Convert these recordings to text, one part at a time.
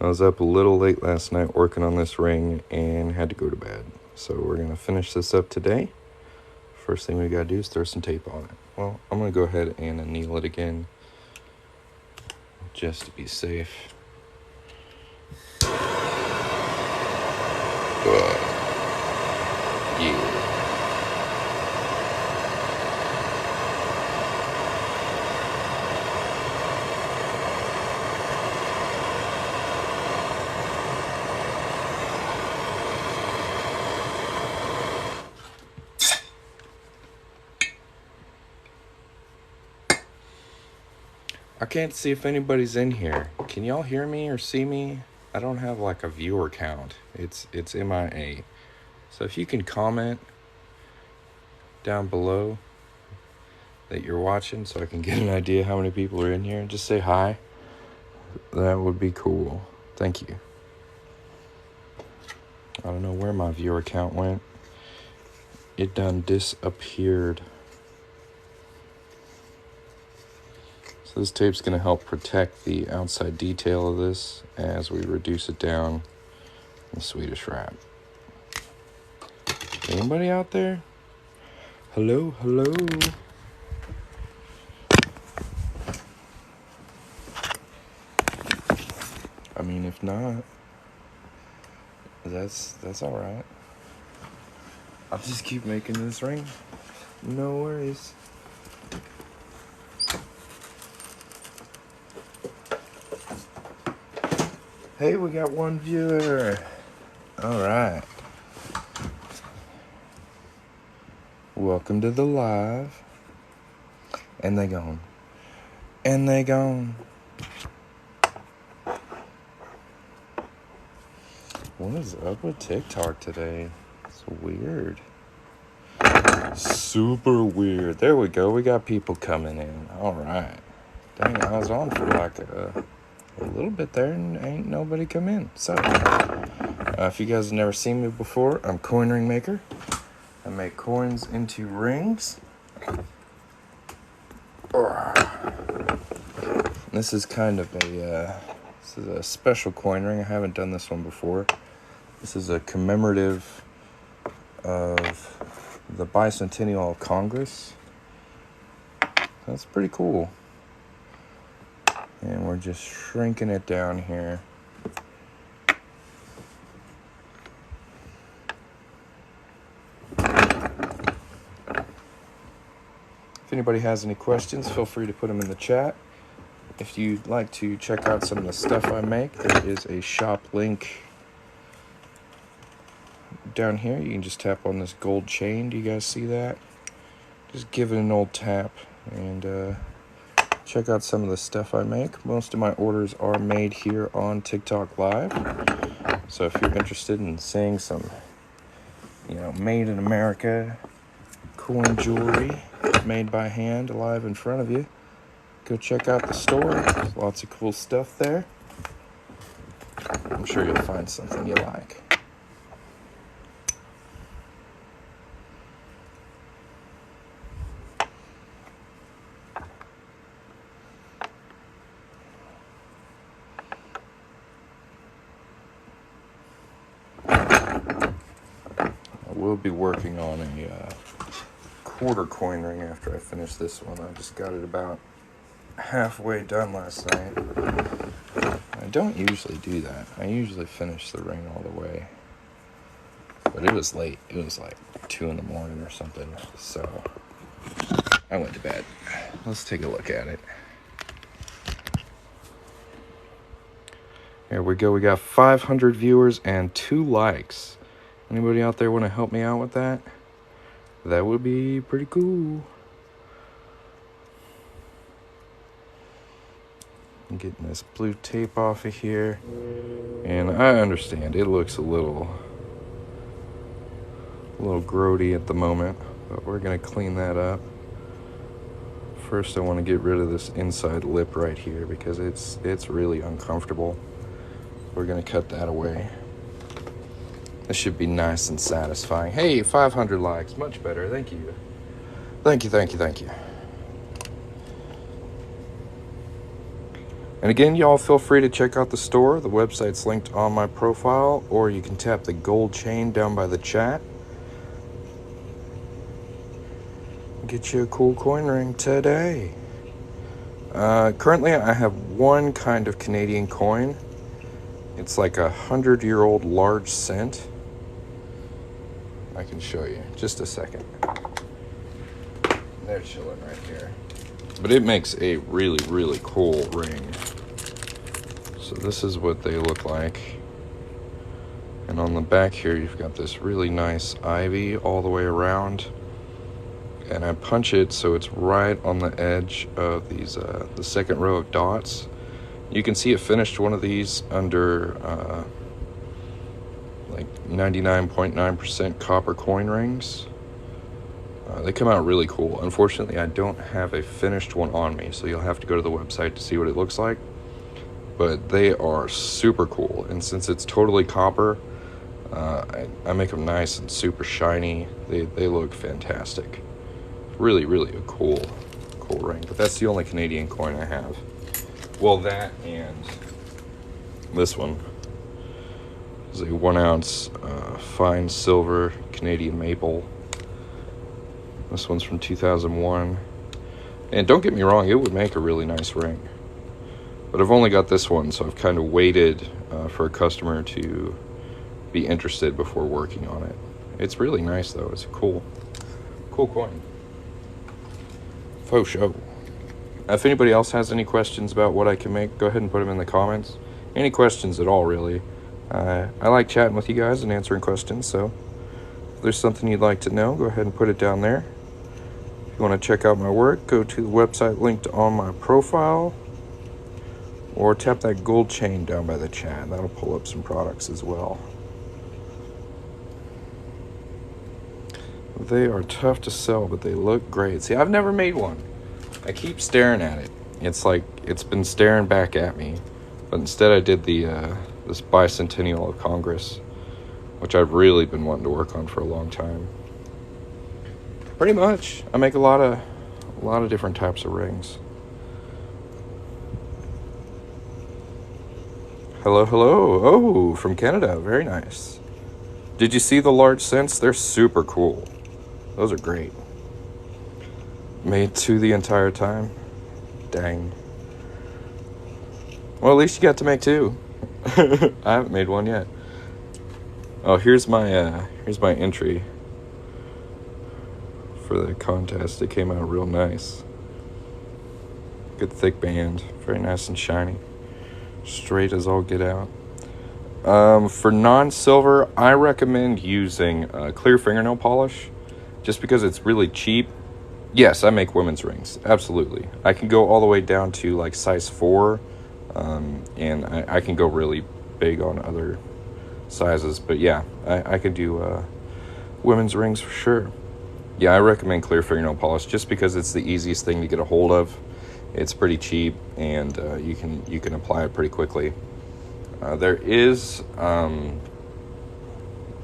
I was up a little late last night working on this ring and had to go to bed. So we're going to finish this up today. First thing we got to do is throw some tape on it. Well, I'm going to go ahead and anneal it again just to be safe. But, yeah. I can't see if anybody's in here. Can y'all hear me or see me? I don't have like a viewer count. It's MIA. So if you can comment down below that you're watching so I can get an idea how many people are in here and just say hi, that would be cool. Thank you. I don't know where my viewer count went. It done disappeared. So this tape's going to help protect the outside detail of this as we reduce it down in Swedish wrap. Anybody out there? Hello, hello. I mean, if not, that's all right. I'll just keep making this ring. No worries. Hey, we got one viewer. All right. Welcome to the live. And they gone. And they gone. What is up with TikTok today? It's weird. Super weird. There we go. We got people coming in. All right. Dang, I was on for like a little bit there and ain't nobody come in. So, if you guys have never seen me before, I'm Coin Ring Maker. I make coins into rings. This is kind of this is a special coin ring. I haven't done this one before. This is a commemorative of the bicentennial of Congress. That's pretty cool. And we're just shrinking it down here. If anybody has any questions, feel free to put them in the chat. If you'd like to check out some of the stuff I make, there is a shop link down here. You can just tap on this gold chain. Do you guys see that? Just give it an old tap and check out some of the stuff I make. Most of my orders are made here on TikTok Live. So if you're interested in seeing some, made in America coin jewelry made by hand live in front of you, go check out the store. There's lots of cool stuff there. I'm sure you'll find something you like. We'll be working on a quarter coin ring after I finish this one. I just got it about halfway done last night. I don't usually do that. I usually finish the ring all the way. But it was late. It was like 2 in the morning or something. So I went to bed. Let's take a look at it. Here we go. We got 500 viewers and 2 likes. Anybody out there want to help me out with that? That would be pretty cool. I'm getting this blue tape off of here. And I understand it looks a little grody at the moment, but we're going to clean that up. First, I want to get rid of this inside lip right here because it's really uncomfortable. We're going to cut that away. This should be nice and satisfying. Hey, 500 likes. Much better. Thank you. Thank you. And again, y'all feel free to check out the store. The website's linked on my profile, or you can tap the gold chain down by the chat. Get you a cool coin ring today. Currently, I have one kind of Canadian coin. It's like 100-year-old large cent. I can show you. Just a second. They're chilling right here. But it makes a really, really cool ring. So this is what they look like. And on the back here, you've got this really nice ivy all the way around. And I punch it so it's right on the edge of these, the second row of dots. You can see it finished one of these under like 99.9% copper coin rings. They come out really cool. Unfortunately, I don't have a finished one on me, so you'll have to go to the website to see what it looks like. But they are super cool, and since it's totally copper, I make them nice and super shiny. They look fantastic. Really, really a cool ring. But that's the only Canadian coin I have. Well, that and this one is a 1 ounce fine silver Canadian maple. This one's from 2001. And don't get me wrong, it would make a really nice ring. But I've only got this one, so I've kind of waited for a customer to be interested before working on it. It's really nice, though. It's a cool coin. Faux show. If anybody else has any questions about what I can make, go ahead and put them in the comments. Any questions at all, really. I like chatting with you guys and answering questions, so if there's something you'd like to know, go ahead and put it down there. If you want to check out my work, go to the website linked on my profile, or tap that gold chain down by the chat. That'll pull up some products as well. They are tough to sell, but they look great. See, I've never made one. I keep staring at it. It's like it's been staring back at me. But instead I did the this bicentennial of Congress, which I've really been wanting to work on for a long time. Pretty much. I make a lot of different types of rings. Hello. Oh, from Canada. Very nice. Did you see the large cents? They're super cool. Those are great. Made to the entire time. Dang. Well, at least you got to make two. I haven't made one yet. Oh, here's my entry for the contest. It came out real nice. Good thick band. Very nice and shiny. Straight as all get out. For non-silver, I recommend using clear fingernail polish, just because it's really cheap. Yes, I make women's rings, absolutely. I can go all the way down to like size 4, and I can go really big on other sizes. But yeah, I could do women's rings for sure. Yeah, I recommend clear fingernail polish just because it's the easiest thing to get a hold of. It's pretty cheap, and you can apply it pretty quickly. There is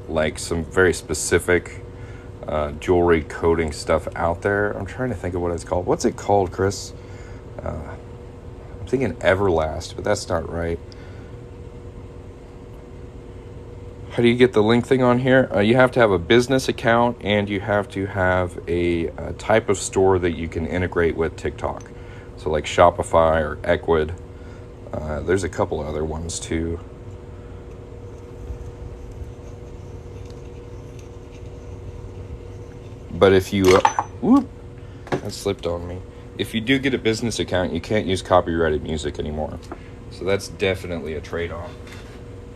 like some very specific jewelry coating stuff out there. I'm trying to think of what it's called. What's it called, Chris? I'm thinking Everlast, but that's not right. How do you get the link thing on here? You have to have a business account, and you have to have a type of store that you can integrate with TikTok. So like Shopify or Ecwid. There's a couple other ones too. But if you, whoop, that slipped on me. If you do get a business account, you can't use copyrighted music anymore. So that's definitely a trade-off.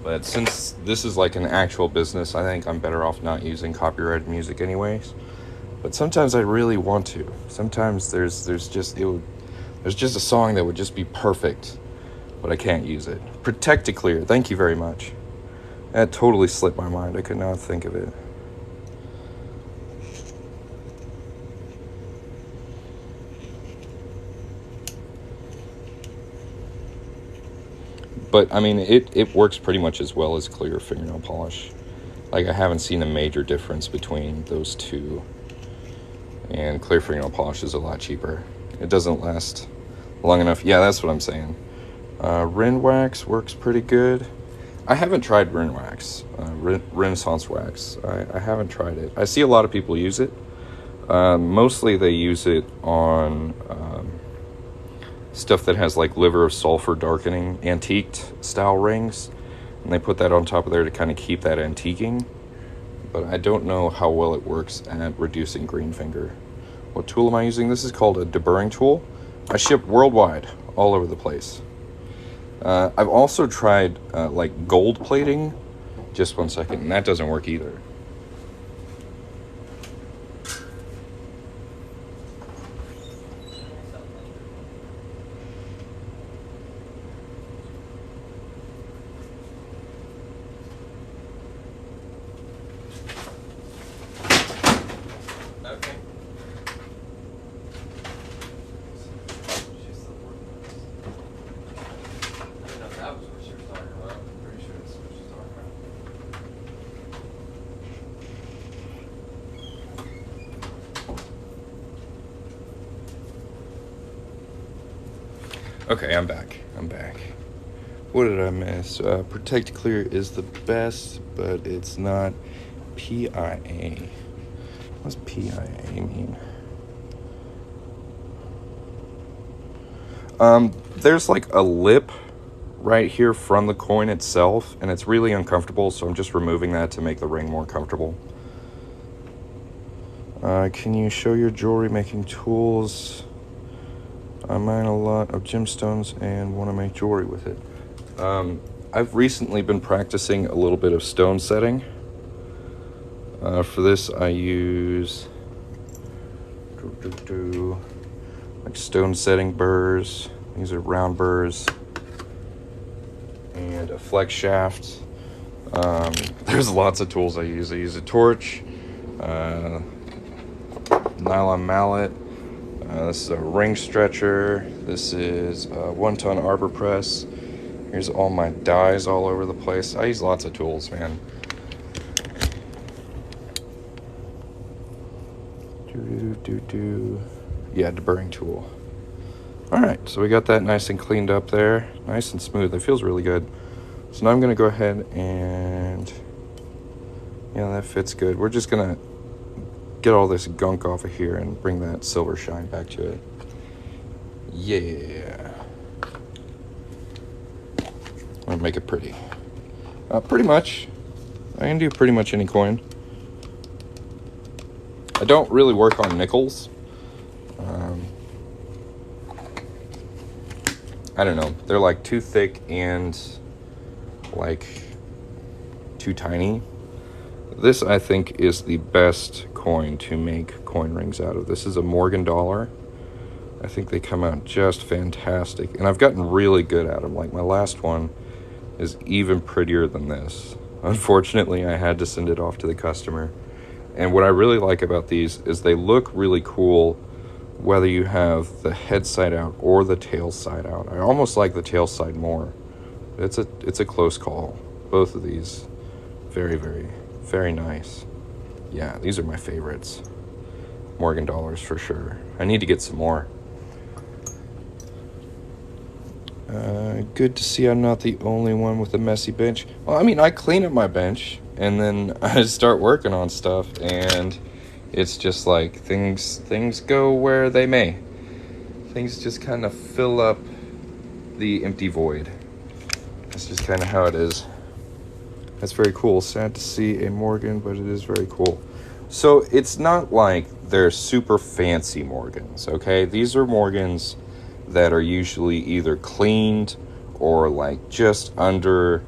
But since this is like an actual business, I think I'm better off not using copyrighted music anyways. But sometimes I really want to. Sometimes there's just a song that would just be perfect, but I can't use it. Protect to Clear. Thank you very much. That totally slipped my mind. I could not think of it. But, I mean, it works pretty much as well as clear fingernail polish. Like, I haven't seen a major difference between those two. And clear fingernail polish is a lot cheaper. It doesn't last long enough. Yeah, that's what I'm saying. Rin wax works pretty good. I haven't tried Rin wax, Renaissance wax. I haven't tried it. I see a lot of people use it. Mostly they use it on stuff that has like liver of sulfur darkening, antiqued style rings. And they put that on top of there to kind of keep that antiquing. But I don't know how well it works at reducing green finger. What tool am I using? This is called a deburring tool. I ship worldwide, all over the place. I've also tried like gold plating. Just one second, and that doesn't work either. Okay. Okay, I'm back. What did I miss? Protect Clear is the best, but it's not PIA. What's PIA mean? There's like a lip right here from the coin itself, and it's really uncomfortable, so I'm just removing that to make the ring more comfortable. Can you show your jewelry making tools? I mine a lot of gemstones and want to make jewelry with it. I've recently been practicing a little bit of stone setting. For this I use like stone setting burrs. These are round burrs and a flex shaft. There's lots of tools I use. I use a torch, nylon mallet. This is a ring stretcher. This is a 1-ton arbor press. Here's all my dies all over the place. I use lots of tools, man. Yeah, deburring tool. Alright, so we got that nice and cleaned up there. Nice and smooth. It feels really good. So now I'm going to go ahead and... yeah, that fits good. We're just going to get all this gunk off of here and bring that silver shine back to it. Yeah. I'm going to make it pretty. Pretty much. I can do pretty much any coin. I don't really work on nickels. I don't know. They're like too thick and like too tiny. This, I think, is the best coin to make coin rings out of. This is a Morgan dollar. I think they come out just fantastic. And I've gotten really good at them. Like my last one is even prettier than this. Unfortunately, I had to send it off to the customer. And what I really like about these is they look really cool whether you have the head side out or the tail side out. I almost like the tail side more. It's a close call. Both of these, very, very, very nice. Yeah, these are my favorites. Morgan dollars for sure. I need to get some more. Good to see I'm not the only one with a messy bench. Well, I mean, I clean up my bench and then I start working on stuff, and it's just like things go where they may. Things just kind of fill up the empty void. That's just kind of how it is. That's very cool. Sad to see a Morgan, but it is very cool. So it's not like they're super fancy Morgans, okay? These are Morgans that are usually either cleaned or like just under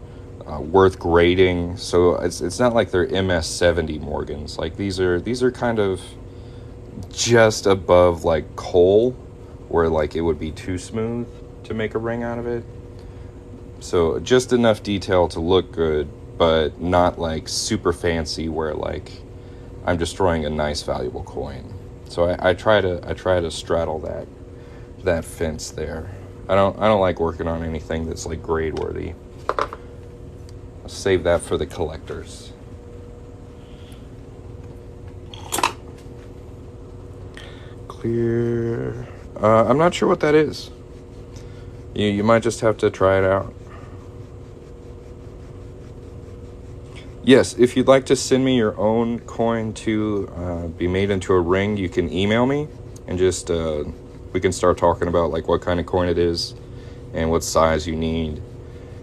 worth grading. So it's not like they're MS-70 Morgans. Like these are kind of just above like coal, where like it would be too smooth to make a ring out of it. So just enough detail to look good, but not like super fancy where like I'm destroying a nice valuable coin. So I try to straddle that fence there. I don't like working on anything that's like grade worthy. I'll save that for the collectors. Clear. I'm not sure what that is. You might just have to try it out. Yes, if you'd like to send me your own coin to be made into a ring, you can email me and just we can start talking about like what kind of coin it is and what size you need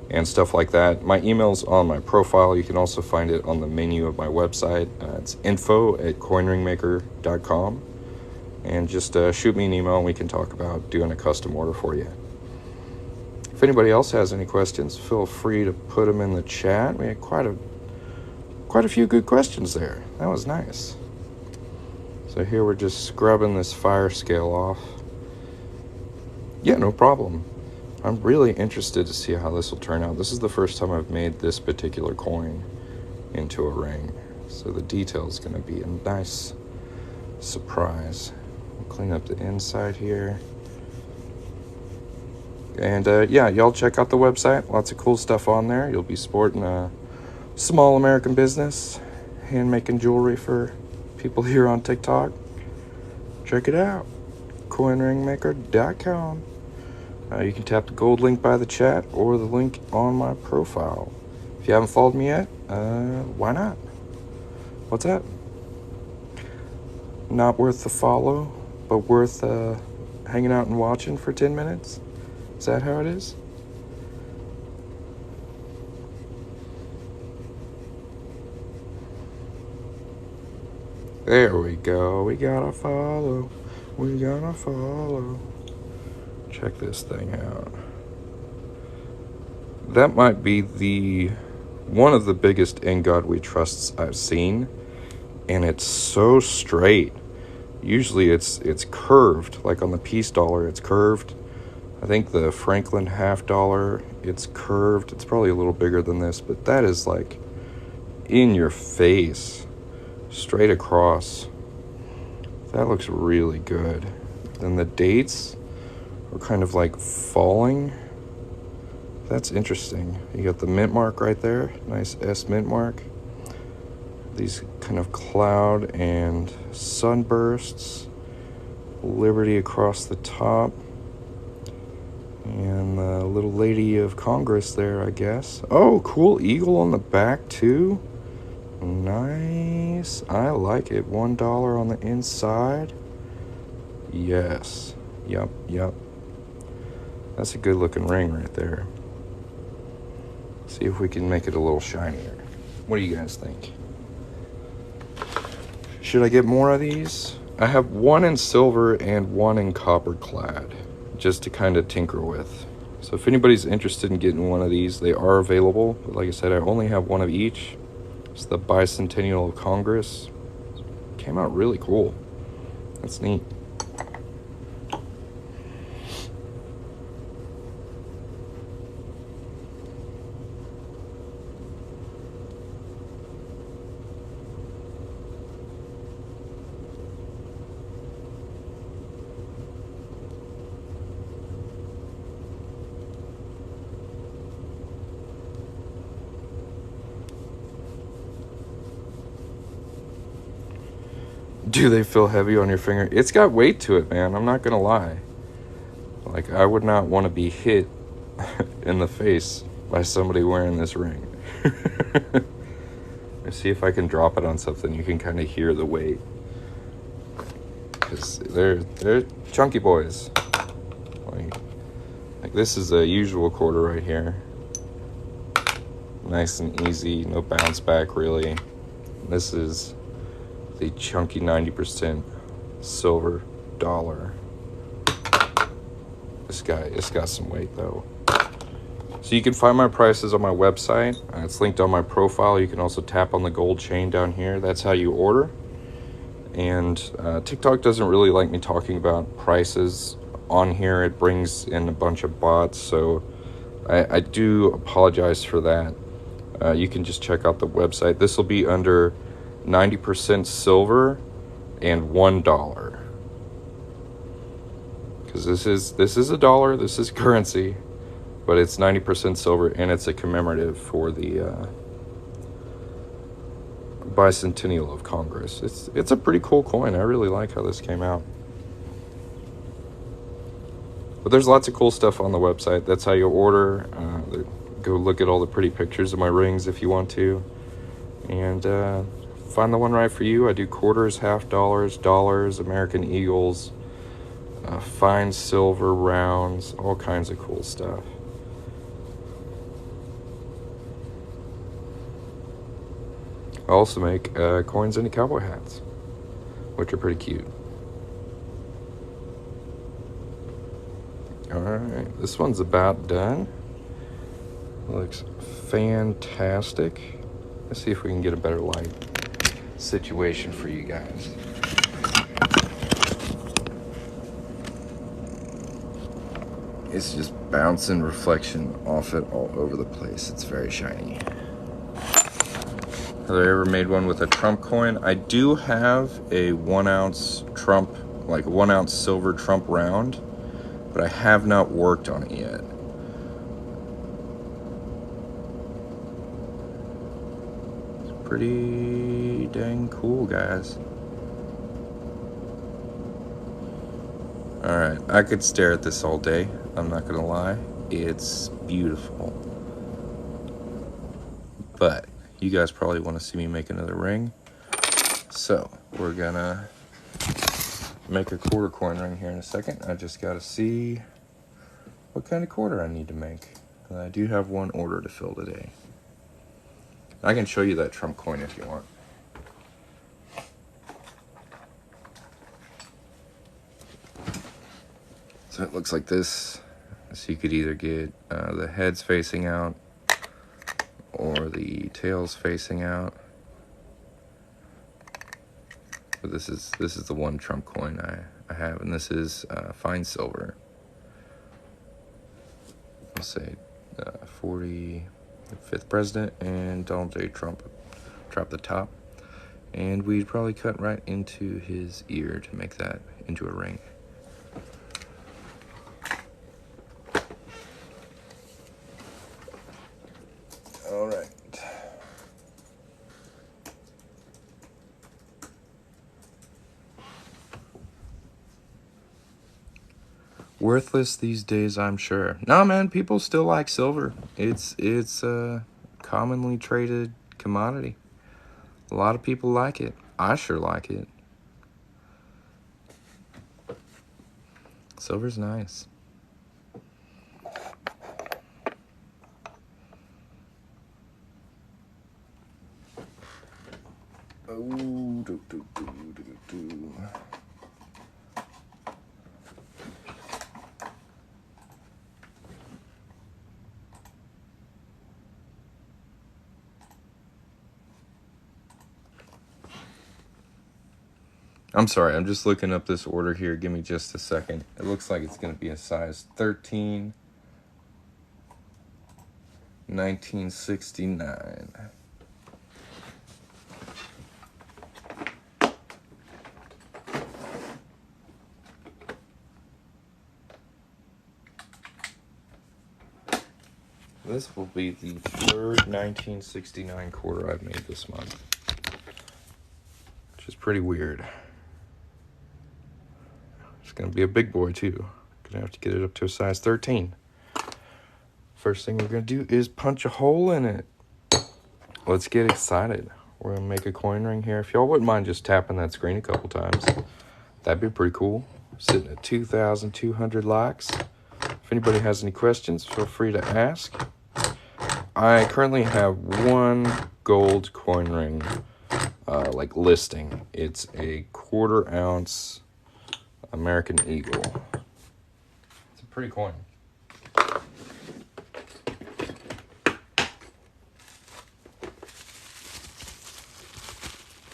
and stuff like that. My email's on my profile. You can also find it on the menu of my website. It's info@coinringmaker.com, and just shoot me an email and we can talk about doing a custom order for you. If anybody else has any questions, feel free to put them in the chat. We had quite a few good questions there. That was nice. So here we're just scrubbing this fire scale off. Yeah, no problem. I'm really interested to see how this will turn out. This is the first time I've made this particular coin into a ring. So the detail is going to be a nice surprise. We'll clean up the inside here. And yeah, y'all check out the website. Lots of cool stuff on there. You'll be sporting a small American business, hand-making jewelry for people here on TikTok. Check it out. coinringmaker.com. You can tap the gold link by the chat or the link on my profile. If you haven't followed me yet, why not? What's that? Not worth the follow, but worth hanging out and watching for 10 minutes? Is that how it is? There we go. We gotta follow. We gotta follow. Check this thing out. That might be one of the biggest In God We Trusts I've seen, and it's so straight. Usually it's curved, like on the piece dollar, it's curved. I think the Franklin half dollar, it's curved. It's probably a little bigger than this, but that is like in your face, straight across. That looks really good. Then the dates are kind of like falling. That's interesting. You got the mint mark right there. Nice S mint mark. These kind of cloud and sunbursts. Liberty across the top. And the little lady of Congress there, I guess. Oh, cool eagle on the back too. Nice. I like it. $1 on the inside. Yes. Yep. That's a good looking ring right there. See if we can make it a little shinier. What do you guys think? Should I get more of these? I have one in silver and one in copper clad, just to kind of tinker with. So if anybody's interested in getting one of these, they are available. But like I said, I only have one of each. It's the Bicentennial of Congress. Came out really cool. That's neat. Do they feel heavy on your finger? It's got weight to it, man. I'm not gonna lie. Like, I would not want to be hit in the face by somebody wearing this ring. Let's see if I can drop it on something. You can kind of hear the weight. Because they're chunky boys. Like this is a usual quarter right here. Nice and easy. No bounce back, really. This is the chunky 90% silver dollar. It's got some weight though. So you can find my prices on my website. It's linked on my profile. You can also tap on the gold chain down here. That's how you order. And TikTok doesn't really like me talking about prices on here. It brings in a bunch of bots, so I do apologize for that. You can just check out the website. This will be under 90% silver and $1, because this is a dollar, this is currency, but it's 90% silver and it's a commemorative for the Bicentennial of Congress. It's a pretty cool coin. I really like how this came out. But there's lots of cool stuff on the website. That's how you order. Go look at all the pretty pictures of my rings if you want to. And find the one right for you. I do quarters, half dollars, dollars, American Eagles, fine silver rounds, all kinds of cool stuff. I also make coins into cowboy hats, which are pretty cute. Alright, this one's about done. Looks fantastic. Let's see if we can get a better light situation for you guys. It's just bouncing reflection off it all over the place. It's very shiny. Have I ever made one with a Trump coin? I do have a 1 ounce Trump, like 1 ounce silver Trump round, but I have not worked on it yet. It's pretty dang cool, guys. Alright, I could stare at this all day. I'm not gonna lie. It's beautiful. But you guys probably want to see me make another ring. So we're gonna make a quarter coin ring here in a second. I just gotta see what kind of quarter I need to make. And I do have one order to fill today. I can show you that Trump coin if you want. So it looks like this. So you could either get the heads facing out or the tails facing out. But this is the one Trump coin I have, and this is fine silver. Let's say 45th president and Donald J. Trump drop the top, and we'd probably cut right into his ear to make that into a ring. All right. Worthless these days, I'm sure. No, man, people still like silver. It's a commonly traded commodity. A lot of people like it. I sure like it. Silver's nice. I'm sorry, I'm just looking up this order here. Give me just a second. It looks like it's going to be a size 13, 1969. This will be the third 1969 quarter I've made this month, which is pretty weird. It's going to be a big boy, too. Going to have to get it up to a size 13. First thing we're going to do is punch a hole in it. Let's get excited. We're going to make a coin ring here. If y'all wouldn't mind just tapping that screen a couple times, that'd be pretty cool. Sitting at 2,200 likes. If anybody has any questions, feel free to ask. I currently have one gold coin ring listing. It's a 1/4 ounce American Eagle. It's a pretty coin.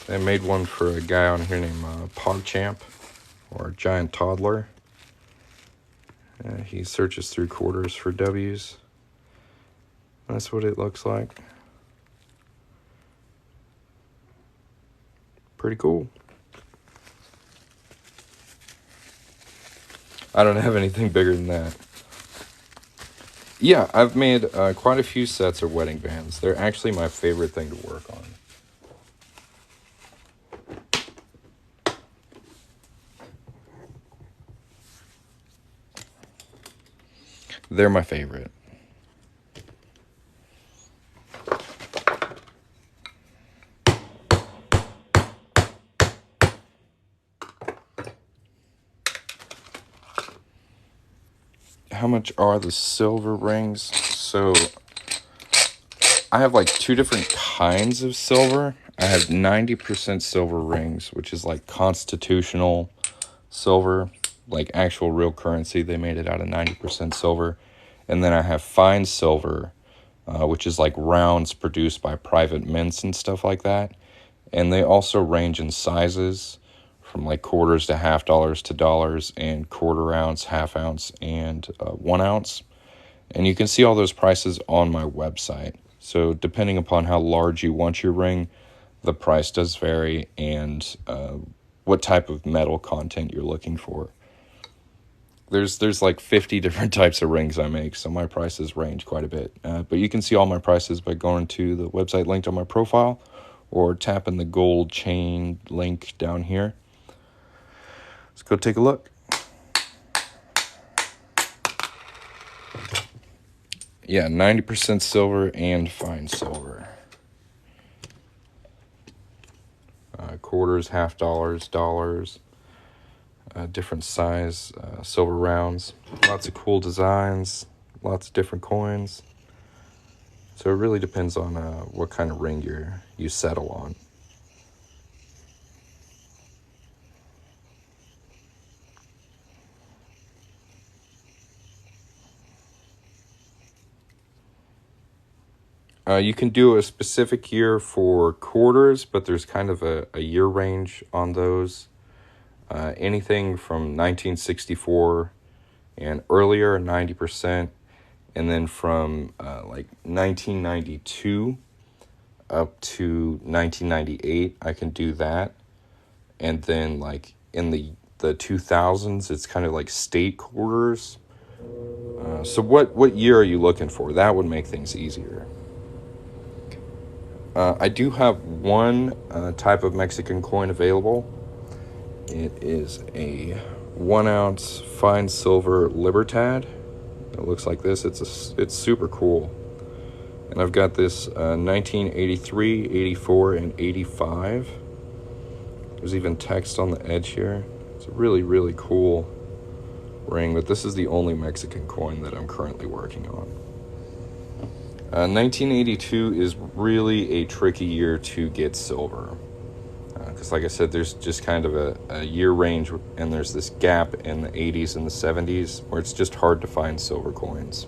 I made one for a guy on here named PogChamp, or Giant Toddler. He searches through quarters for W's. That's what it looks like. Pretty cool. I don't have anything bigger than that. Yeah, I've made quite a few sets of wedding bands. They're actually my favorite thing to work on. They're my favorite. How much are the silver rings? So I have like two different kinds of silver. I have 90% silver rings, which is like constitutional silver, like actual real currency. They made it out of 90% silver. And then I have fine silver, which is like rounds produced by private mints and stuff like that. And they also range in sizes from like quarters to half dollars to dollars, and quarter ounce, half ounce, and 1 ounce. And you can see all those prices on my website. So depending upon how large you want your ring, the price does vary, and what type of metal content you're looking for. There's like 50 different types of rings I make, so my prices range quite a bit. But you can see all my prices by going to the website linked on my profile, or tapping the gold chain link down here. Let's go take a look. Yeah, 90% silver and fine silver. Quarters, half dollars, dollars, different size silver rounds. Lots of cool designs, lots of different coins. So it really depends on what kind of ring you settle on. You can do a specific year for quarters, but there's kind of a year range on those. Anything from 1964 and earlier, 90%. And then from like 1992 up to 1998, I can do that. And then like in the 2000s, it's kind of like state quarters. So what year are you looking for? That would make things easier. I do have one type of Mexican coin available. It is a 1 ounce fine silver Libertad. It looks like this. It's super cool. And I've got this 1983, 84, and 85. There's even text on the edge here. It's a really, really cool ring, but this is the only Mexican coin that I'm currently working on. 1982 is really a tricky year to get silver. Because like I said, there's just kind of a year range, and there's this gap in the 80s and the 70s where it's just hard to find silver coins.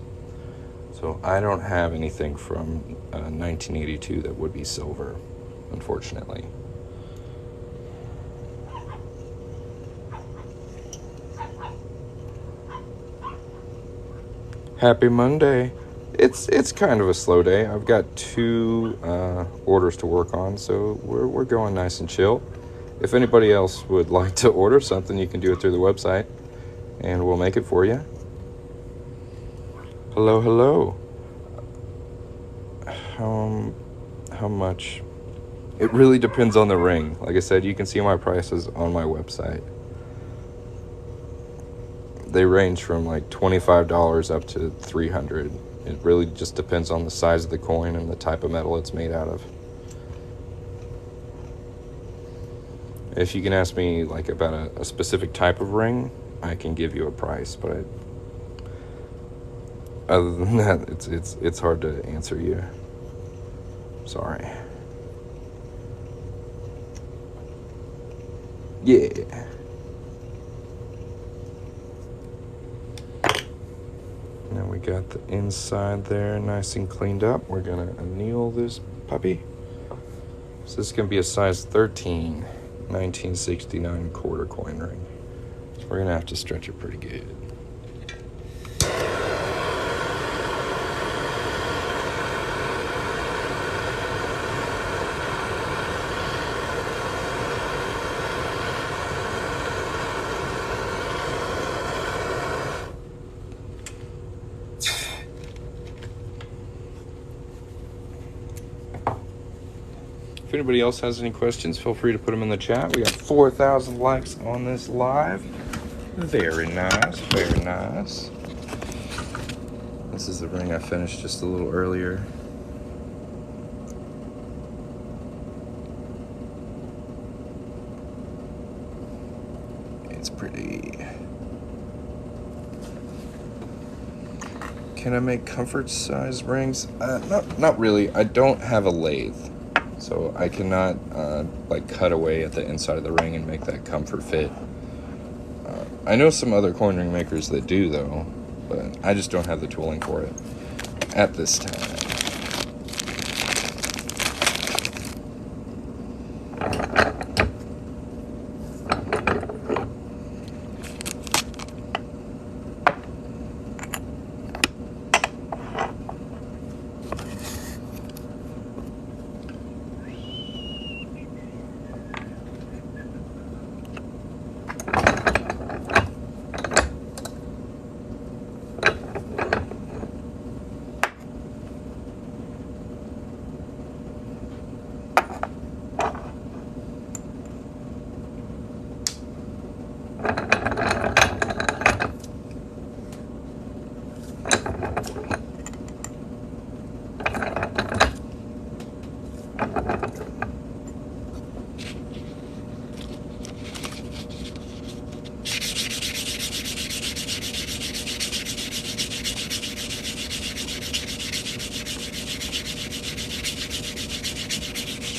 So I don't have anything from 1982 that would be silver, unfortunately. Happy Monday. It's kind of a slow day. I've got 2 orders to work on, so we're going nice and chill. If anybody else would like to order something, you can do it through the website, and we'll make it for you. Hello, hello. How much? It really depends on the ring. Like I said, you can see my prices on my website. They range from like $25 up to $300. It really just depends on the size of the coin and the type of metal it's made out of. If you can ask me like about a specific type of ring, I can give you a price, but other than that, it's hard to answer you. Sorry. Yeah. Now we got the inside there nice and cleaned up. We're gonna anneal this puppy. So this is gonna be a size 13, 1969 quarter coin ring. So we're gonna have to stretch it pretty good. If anybody else has any questions, feel free to put them in the chat. We got 4,000 likes on this live. Very nice, very nice. This is the ring I finished just a little earlier. It's pretty. Can I make comfort size rings? Not really. I don't have a lathe, so I cannot like cut away at the inside of the ring and make that comfort fit. I know some other coin ring makers that do though, but I just don't have the tooling for it at this time.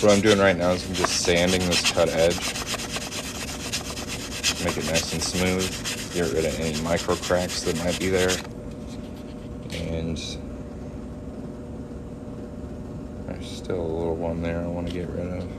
What I'm doing right now is I'm just sanding this cut edge, make it nice and smooth, get rid of any micro cracks that might be there, and there's still a little one there I want to get rid of.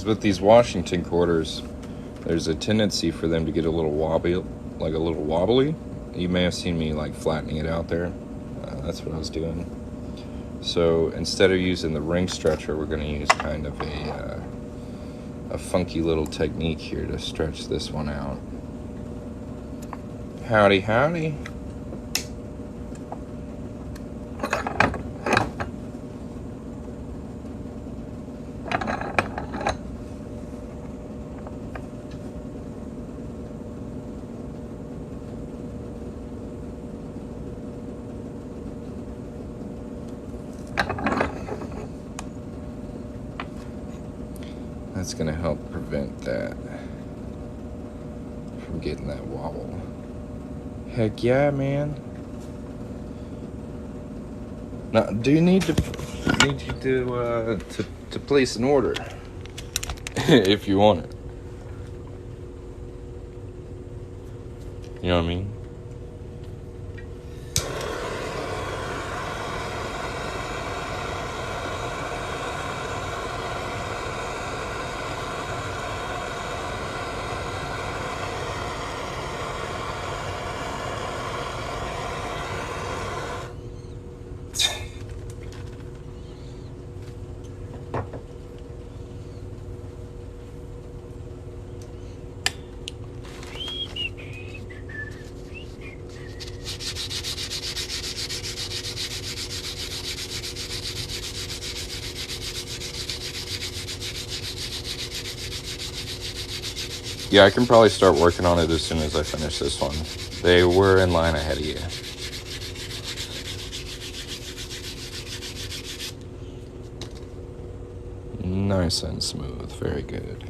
With these Washington quarters, there's a tendency for them to get a little wobbly. You may have seen me like flattening it out there. That's what I was doing. So instead of using the ring stretcher, we're going to use kind of a funky little technique here to stretch this one out. Howdy, howdy. That's going to help prevent that from getting that wobble. Heck yeah, man. Now, do you need you to place an order if you want it? You know what I mean? Yeah, I can probably start working on it as soon as I finish this one. They were in line ahead of you. Nice and smooth. Very good.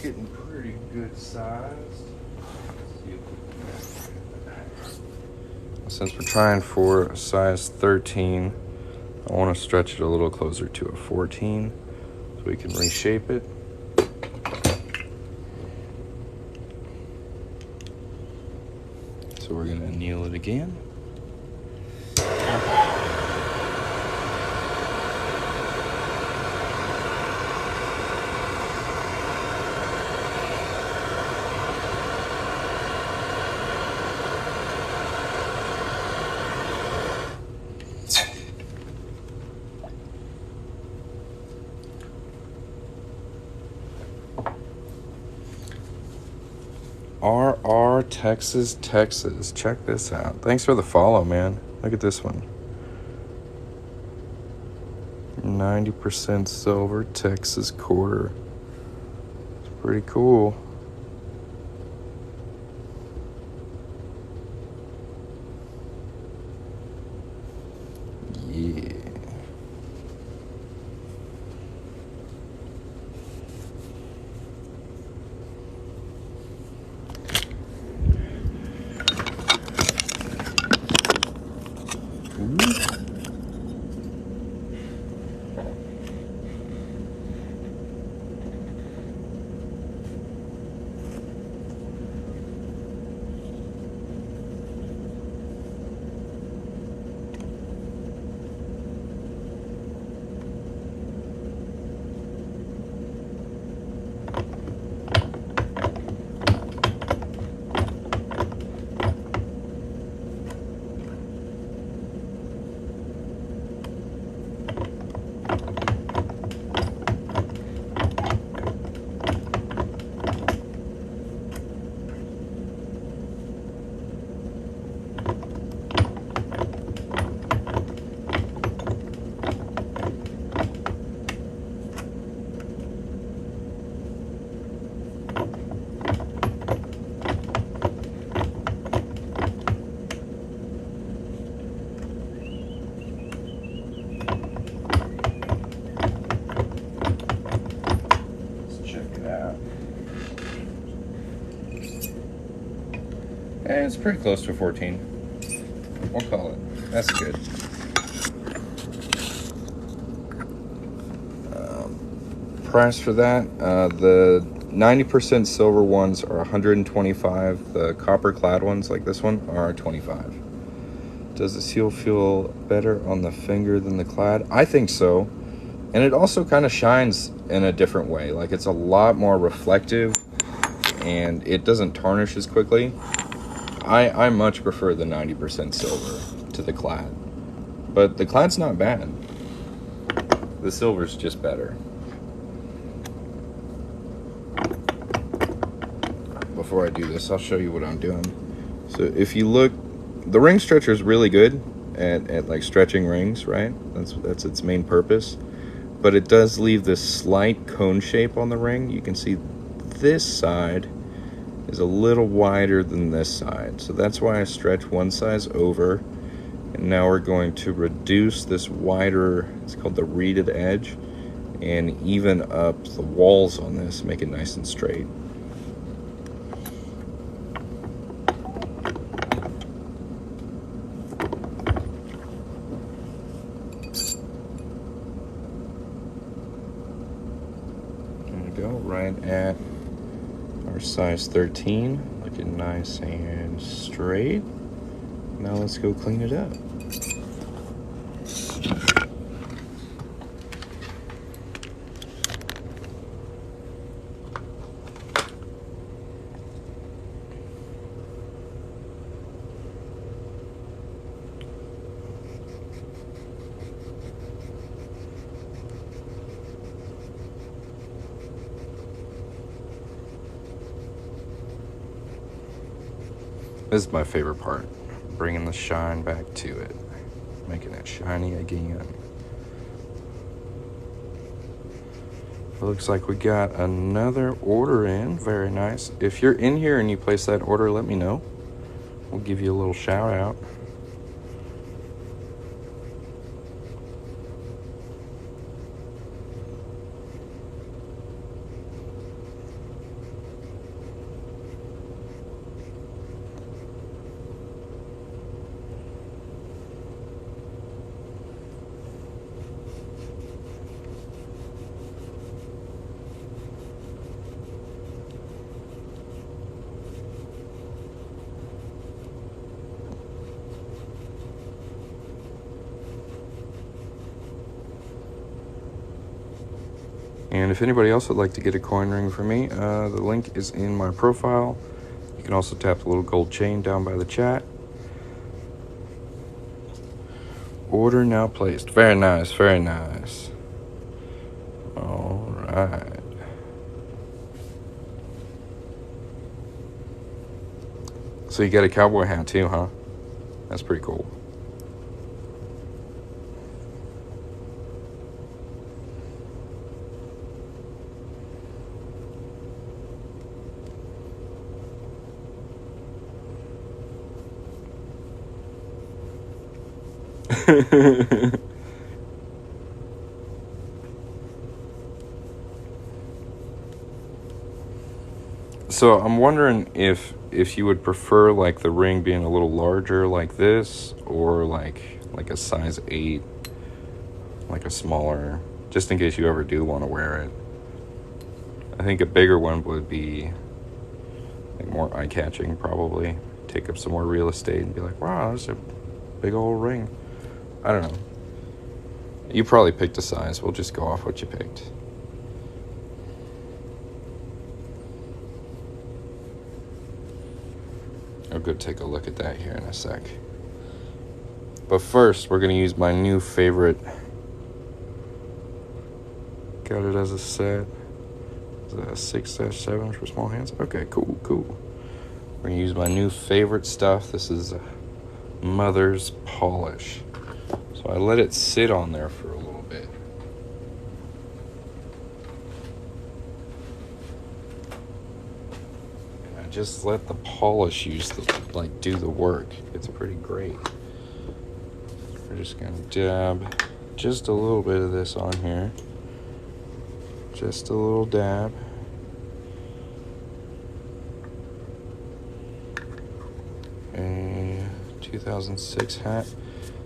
getting pretty good sized. Since we're trying for a size 13, I want to stretch it a little closer to a 14 so we can reshape it. So we're going to anneal it again. RR Texas, Texas. Check this out. Thanks for the follow, man. Look at this one. 90% silver Texas quarter. It's pretty cool. Yeah. And it's pretty close to a 14. We'll call it. That's good. Price for that, the 90% silver ones are 125. The copper clad ones, like this one, are 25. Does the seal feel better on the finger than the clad? I think so. And it also kind of shines in a different way. Like, it's a lot more reflective and it doesn't tarnish as quickly. I much prefer the 90% silver to the clad. But the clad's not bad. The silver's just better. Before I do this, I'll show you what I'm doing. So if you look, the ring stretcher is really good at like stretching rings, right? That's its main purpose. But it does leave this slight cone shape on the ring. You can see this side is a little wider than this side. So that's why I stretch one size over. And now we're going to reduce this wider, it's called the reeded edge, and even up the walls on this, make it nice and straight. There we go, right at our size 13, looking nice and straight. Now let's go clean it up. This is my favorite part, bringing the shine back to it, making it shiny again. It looks like we got another order in, very nice. If you're in here and you place that order, let me know. We'll give you a little shout out. And if anybody else would like to get a coin ring from me, the link is in my profile. You can also tap the little gold chain down by the chat. Order now placed. Very nice, very nice. All right. So you got a cowboy hat too, huh? That's pretty cool. So I'm wondering if you would prefer like the ring being a little larger like this, or like a size 8, like a smaller, just in case you ever do want to wear it. I think a bigger one would be like more eye-catching, probably. Take up some more real estate and be like, wow, that's a big old ring. I don't know. You probably picked a size. We'll just go off what you picked. I'll go take a look at that here in a sec. But first, we're going to use my new favorite. Got it as a set. Is that a 6-7 for small hands? Okay, cool. We're going to use my new favorite stuff. This is Mother's Polish. So I let it sit on there for a little bit. And I just let the polish do the work. It's pretty great. We're just going to dab just a little bit of this on here. Just a little dab. A 2006 hat.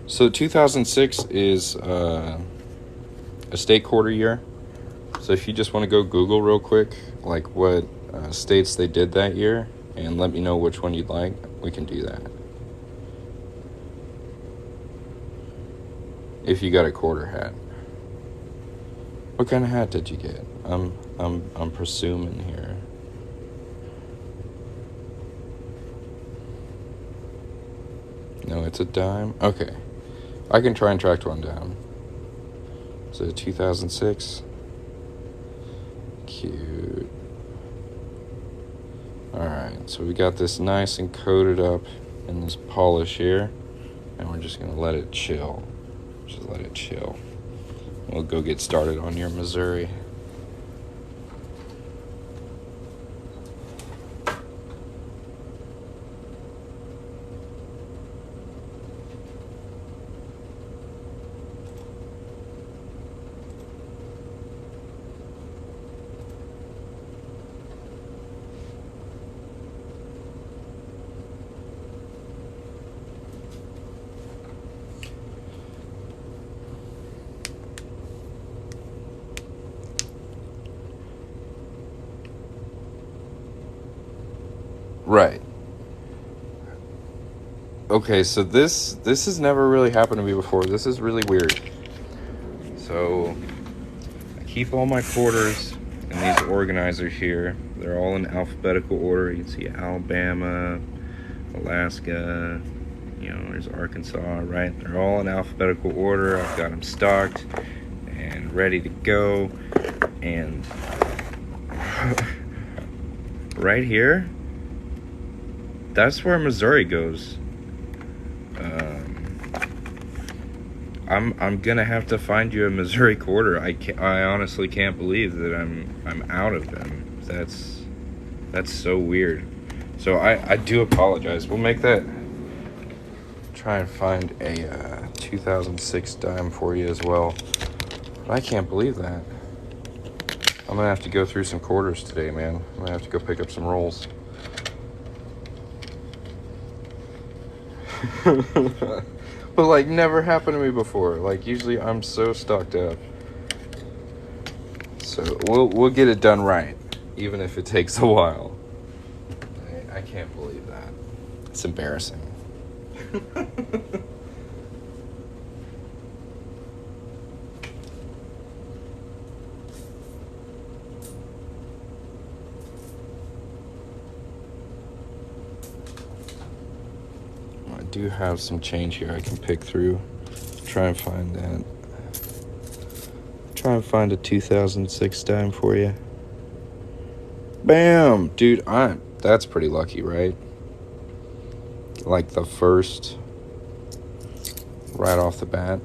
So 2006 is a state quarter year. So if you just want to go Google real quick, like what states they did that year, and let me know which one you'd like, we can do that. If you got a quarter hat. What kind of hat did you get? I'm presuming here. No, it's a dime. Okay, I can try and track one down. So 2006. Cute. All right, so we got this nice and coated up in this polish here, and we're just gonna let it chill. Just let it chill. We'll go get started on your Missouri. Right. Okay, so this has never really happened to me before. This is really weird. So I keep all my quarters in these organizers here. They're all in alphabetical order. You can see Alabama, Alaska, there's Arkansas, right? They're all in alphabetical order. I've got them stocked and ready to go. And right here, that's where Missouri goes. I'm gonna have to find you a Missouri quarter. I honestly can't believe that I'm out of them. That's so weird. So I do apologize. We'll make that. Try and find a 2006 dime for you as well. But I can't believe that. I'm gonna have to go through some quarters today, man. I'm gonna have to go pick up some rolls. But like never happened to me before. Like usually I'm so stocked up. So we'll get it done right, even if it takes a while. I can't believe that. It's embarrassing. do have some change here I can pick through. Try and find that. Try and find a 2006 dime for you. Bam! Dude, that's pretty lucky, right? Like the first, right off the bat.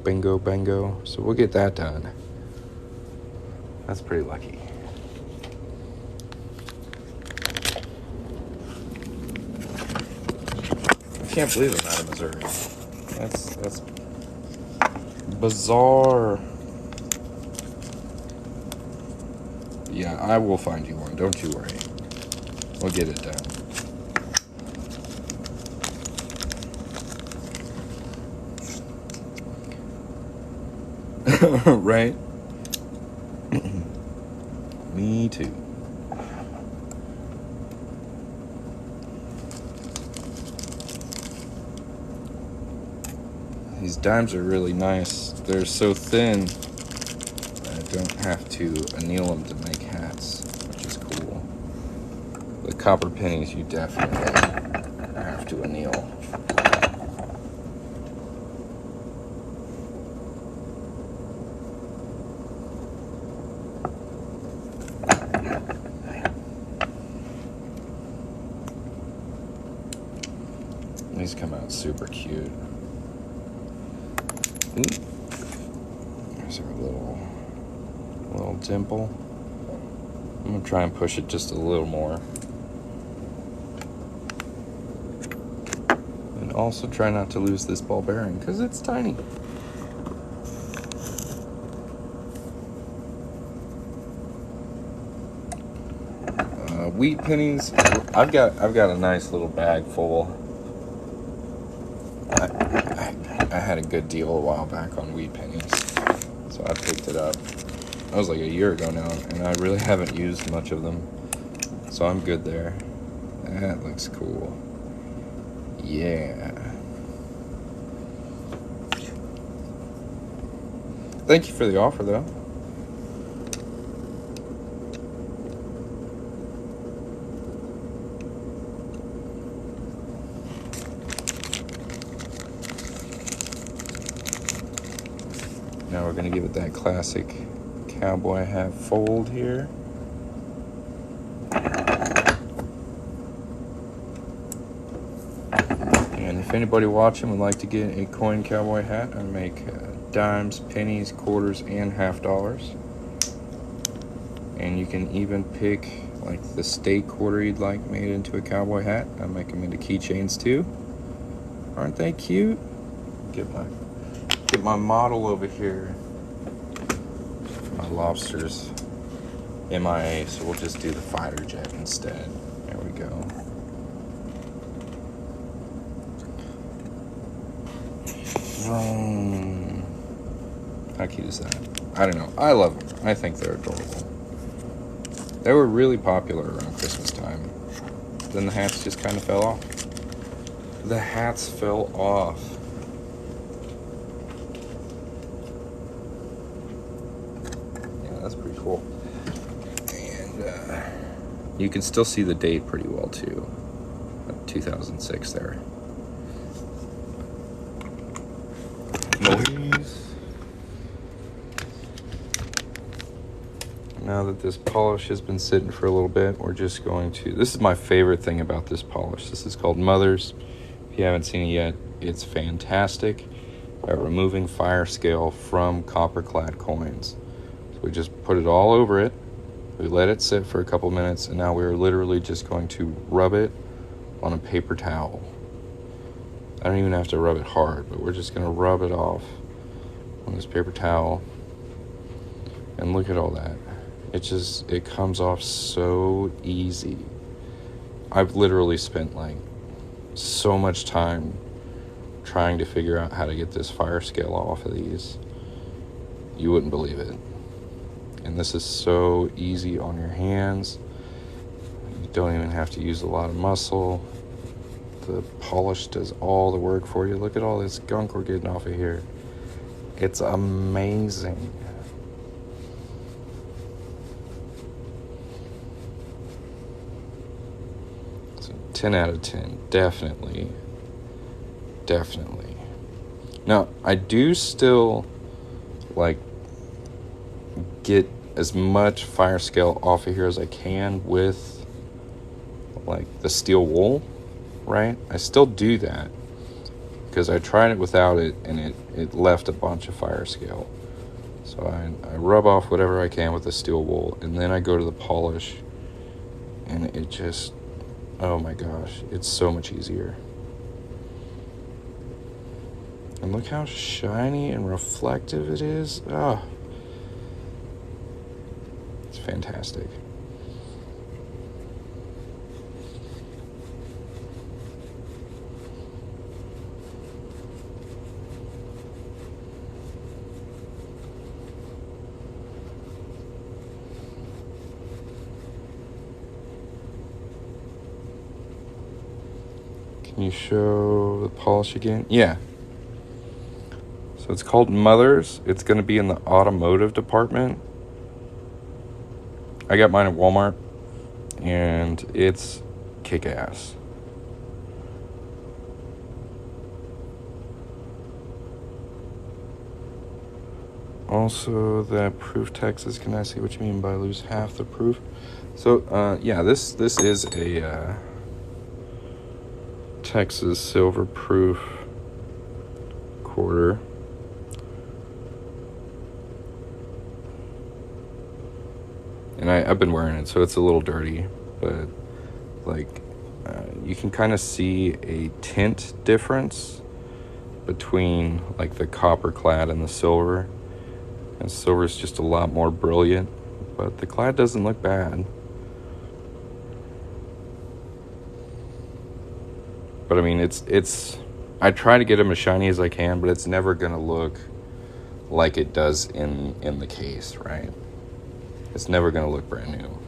Bingo, bango. So we'll get that done. That's pretty lucky. I can't believe I'm out of Missouri. That's bizarre. Yeah, I will find you one. Don't you worry. We'll get it done. Right? Me too. These dimes are really nice. They're so thin I don't have to anneal them to make hats, which is cool. The copper pennies you definitely have to anneal. These come out super cute. Ooh. There's our little dimple. I'm gonna try and push it just a little more. And also try not to lose this ball bearing because it's tiny. Wheat pennies. I've got a nice little bag full. I had a good deal a while back on wheat pennies, so I picked it up. That was like a year ago now, and I really haven't used much of them, so I'm good there. That looks cool. Yeah. Thank you for the offer, though. Now we're going to give it that classic cowboy hat fold here. And if anybody watching would like to get a coin cowboy hat, I make dimes, pennies, quarters, and half dollars. And you can even pick like the state quarter you'd like made into a cowboy hat. I make them into keychains too. Aren't they cute? Get my model over here. My lobster's MIA, so we'll just do the fighter jet instead. There we go. How cute is that? I don't know. I love them. I think they're adorable. They were really popular around Christmas time. Then the hats just kind of fell off. The hats fell off. That's pretty cool. And you can still see the date pretty well too. 2006 there. Noise. Now that this polish has been sitting for a little bit, we're just going to... This is my favorite thing about this polish. This is called Mother's. If you haven't seen it yet, it's fantastic at removing fire scale from copper-clad coins. We just put it all over it. We let it sit for a couple minutes, and now we're literally just going to rub it on a paper towel. I don't even have to rub it hard, but we're just going to rub it off on this paper towel. And look at all that. It comes off so easy. I've literally spent like so much time trying to figure out how to get this fire scale off of these. You wouldn't believe it. And this is so easy on your hands. You don't even have to use a lot of muscle. The polish does all the work for you. Look at all this gunk we're getting off of here. It's amazing. So 10 out of 10, definitely definitely. Now, I do still, like, get as much fire scale off of here as I can with, like, the steel wool, right? I still do that because I tried it without it, and it left a bunch of fire scale. So I rub off whatever I can with the steel wool, and then I go to the polish, and it just, oh my gosh, it's so much easier. And look how shiny and reflective it is. Oh, it's fantastic. Can you show the polish again? Yeah. So it's called Mother's. It's going to be in the automotive department. I got mine at Walmart, and it's kick-ass. Also, that proof Texas. Can I see what you mean by lose half the proof? So, yeah, this is a Texas silver proof quarter. And I've been wearing it, so it's a little dirty, but like you can kind of see a tint difference between like the copper clad and the silver. And silver is just a lot more brilliant, but the clad doesn't look bad. But I mean, it's I try to get them as shiny as I can, but it's never gonna look like it does in the case, right? It's never gonna look brand new.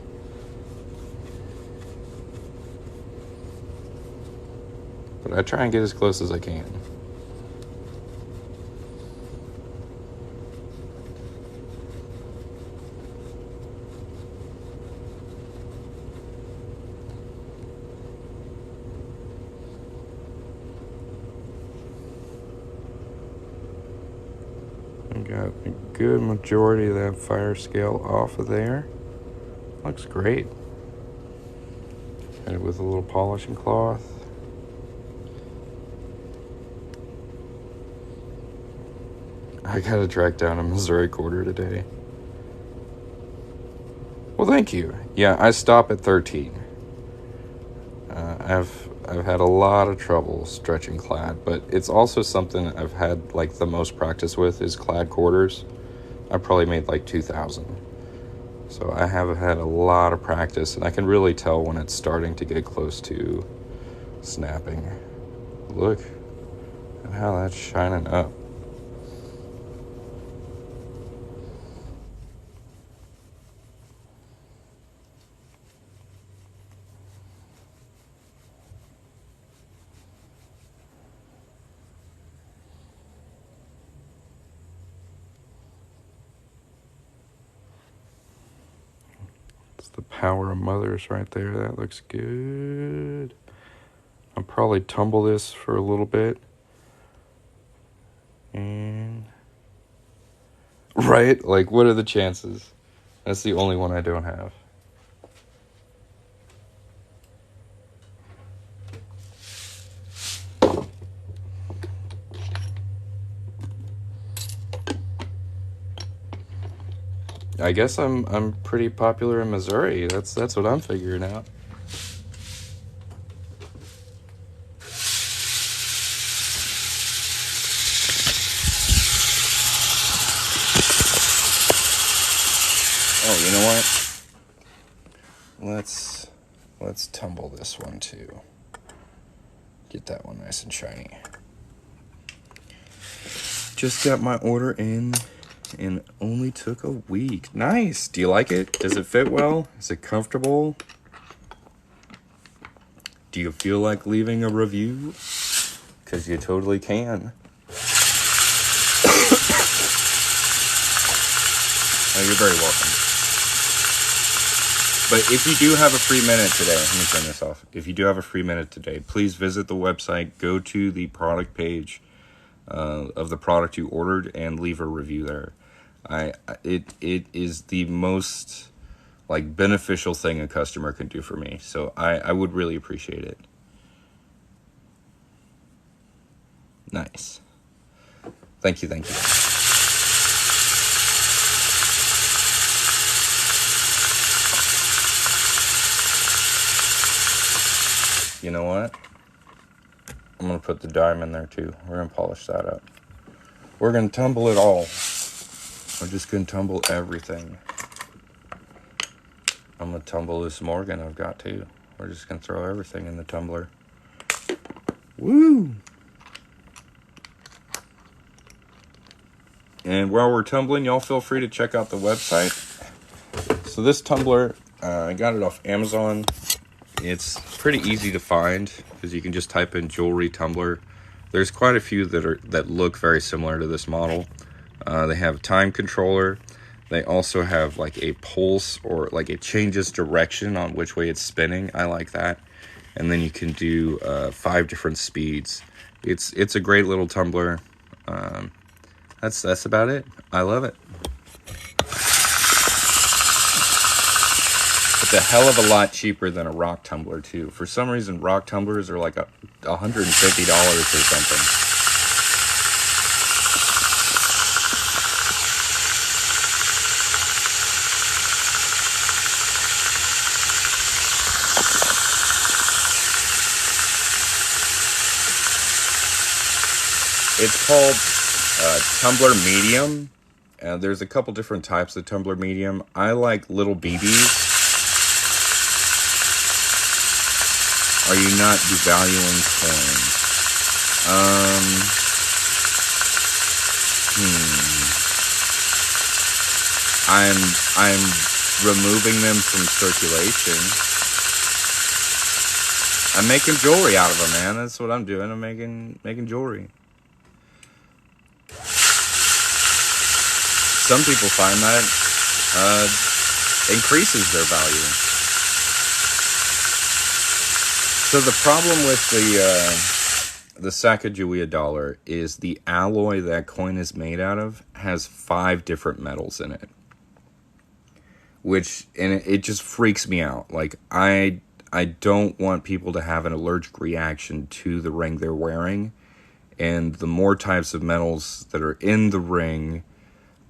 But I try and get as close as I can. Got a good majority of that fire scale off of there. Looks great. Hit it with a little polishing cloth. I gotta track down a Missouri quarter today. Well, thank you. Yeah, I stop at 13. I've had a lot of trouble stretching clad, but it's also something I've had like the most practice with is clad quarters. I probably made like 2,000. So I have had a lot of practice, and I can really tell when it's starting to get close to snapping. Look at how that's shining up. The power of Mother's right there. That looks good. I'll probably tumble this for a little bit. And right? Like, what are the chances? That's the only one I don't have. I guess I'm pretty popular in Missouri. That's what I'm figuring out. Oh, you know what? Let's tumble this one too. Get that one nice and shiny. Just got my order in and only took a week. Nice. Do you like it? Does it fit well? Is it comfortable? Do you feel like leaving a review? Because you totally can. Oh, you're very welcome. But if you do have a free minute today, let me turn this off. If you do have a free minute today, please visit the website, go to the product page of the product you ordered, and leave a review there. It is the most like beneficial thing a customer can do for me. So I would really appreciate it. Nice. Thank you, thank you. You know what? I'm going to put the dime in there too. We're going to polish that up. We're going to tumble it all. We're just going to tumble everything. I'm going to tumble this Morgan I've got too. We're just going to throw everything in the tumbler. Woo! And while we're tumbling, y'all feel free to check out the website. So this tumbler, I got it off Amazon. It's pretty easy to find because you can just type in jewelry tumbler. There's quite a few that look very similar to this model. They have a time controller. They also have like a pulse, or like it changes direction on which way it's spinning. I like that. And then you can do 5 different speeds. It's a great little tumbler. That's about it. I love it. It's a hell of a lot cheaper than a rock tumbler too. For some reason, rock tumblers are like $150 or something. It's called tumbler medium. There's a couple different types of tumbler medium. I like little BBs. Are you not devaluing coins? I'm removing them from circulation. I'm making jewelry out of them, man. That's what I'm doing. I'm making jewelry. Some people find that increases their value. So the problem with the Sacagawea dollar is the alloy that coin is made out of has 5 different metals in it, and it just freaks me out. Like I don't want people to have an allergic reaction to the ring they're wearing, and the more types of metals that are in the ring,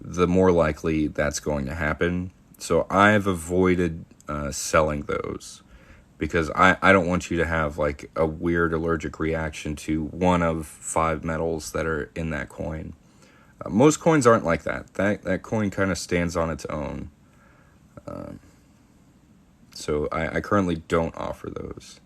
the more likely that's going to happen. So I've avoided selling those, because I don't want you to have like a weird allergic reaction to one of 5 metals that are in that coin. Most coins aren't like that. That coin kind of stands on its own. So I currently don't offer those.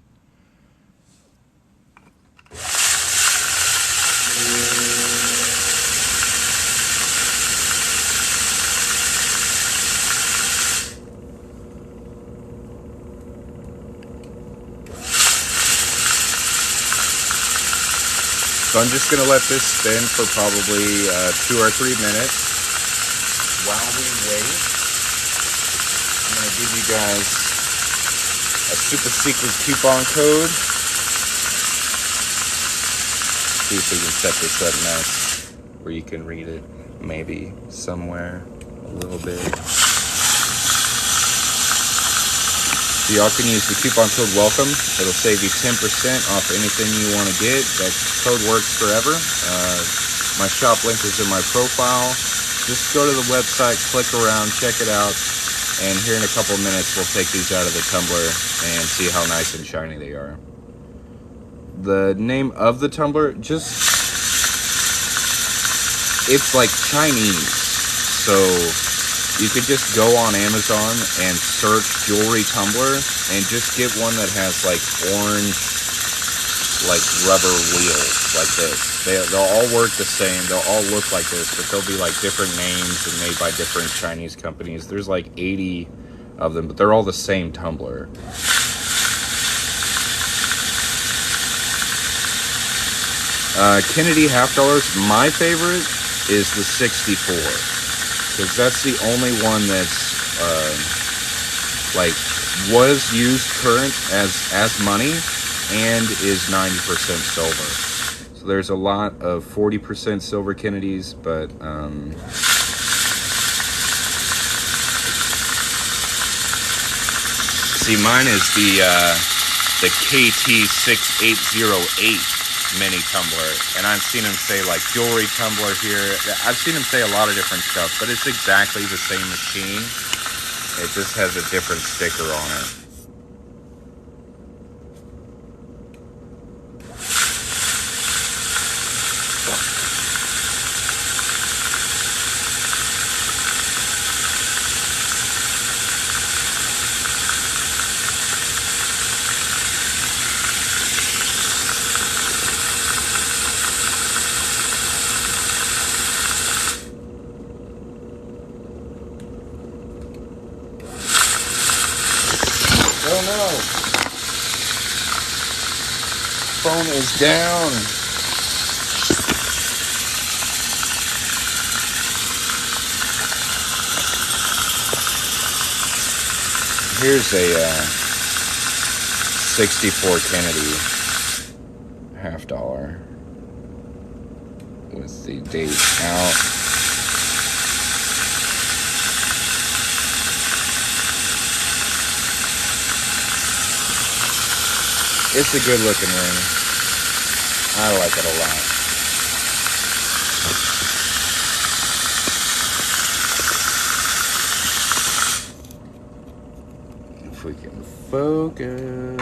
So I'm just going to let this spin for probably 2 or 3 minutes. While we wait, I'm going to give you guys a super secret coupon code. See if we can set this up nice where you can read it maybe somewhere a little bit. So y'all can use the coupon code WELCOME. It'll save you 10% off anything you want to get. That code works forever. My shop link is in my profile. Just go to the website, click around, check it out, and here in a couple of minutes we'll take these out of the tumbler and see how nice and shiny they are. The name of the tumbler, it's like Chinese, so you could just go on Amazon and search jewelry tumbler and just get one that has like orange, like rubber wheels like this. They'll all work the same. They'll all look like this, but they'll be like different names and made by different Chinese companies. There's like 80 of them, but they're all the same tumbler. Kennedy half dollars. My favorite is the 64. Because that's the only one that's, like, was used current as money and is 90% silver. So there's a lot of 40% silver Kennedys, but see, mine is the KT6808 mini tumbler, and I've seen him say like jewelry tumbler here. I've seen him say a lot of different stuff, but it's exactly the same machine. It just has a different sticker on it. Oh no! Phone is down. Here's a 64 Kennedy $50 with the date out. It's a good looking ring. I like it a lot. If we can focus.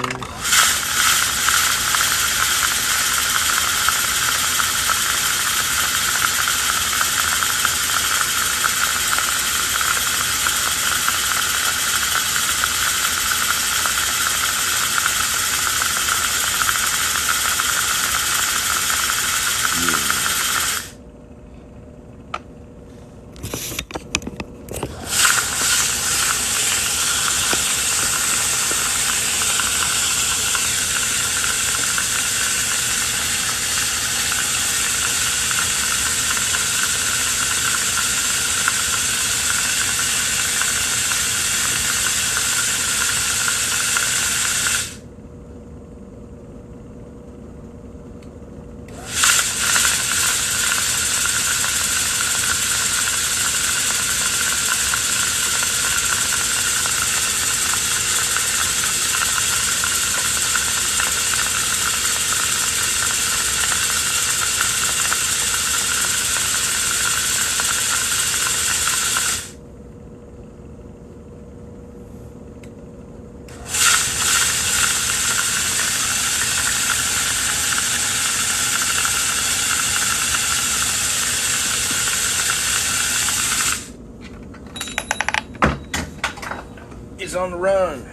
He's on the run.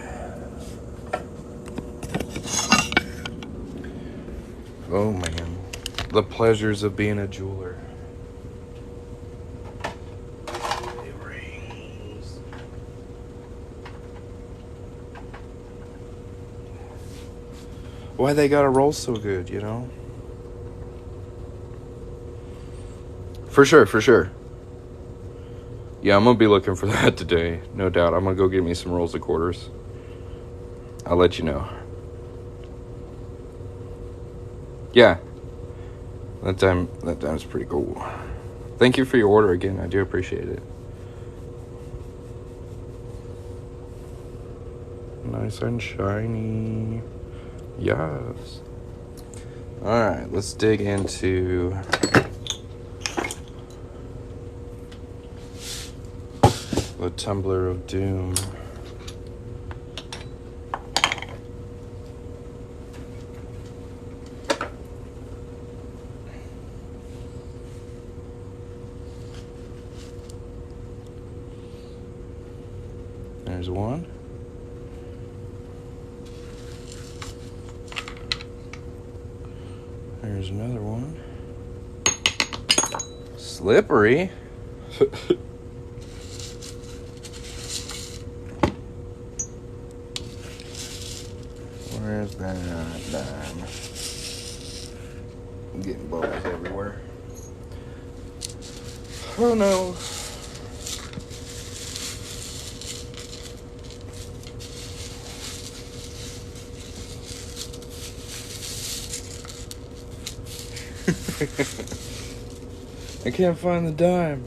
Oh man, the pleasures of being a jeweler. Rings. Why they gotta roll so good, you know? For sure, for sure. Yeah, I'm gonna be looking for that today, no doubt. I'm gonna go get me some rolls of quarters. I'll let you know. Yeah, that time's pretty cool. Thank you for your order again. I do appreciate it. Nice and shiny. Yes. All right, let's dig into the Tumbler of Doom. There's one. There's another one. Slippery. Where's that dime? I'm getting bubbles everywhere. Oh no. I can't find the dime.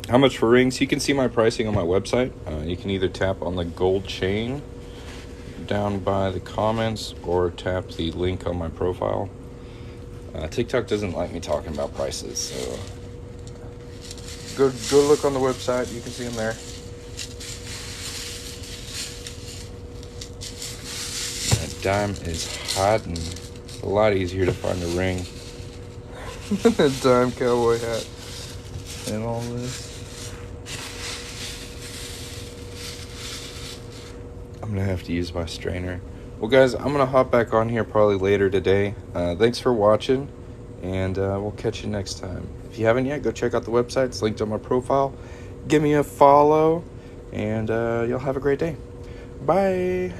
How much for rings? You can see my pricing on my website. You can either tap on the gold chain down by the comments or tap the link on my profile. TikTok doesn't like me talking about prices, so go look on the website. You can see them there. That dime is hiding. A lot easier to find a ring. That dime cowboy hat and all this. I'm going to have to use my strainer. Well, guys, I'm going to hop back on here probably later today. Thanks for watching, and we'll catch you next time. If you haven't yet, go check out the website. It's linked on my profile. Give me a follow, and you'll have a great day. Bye.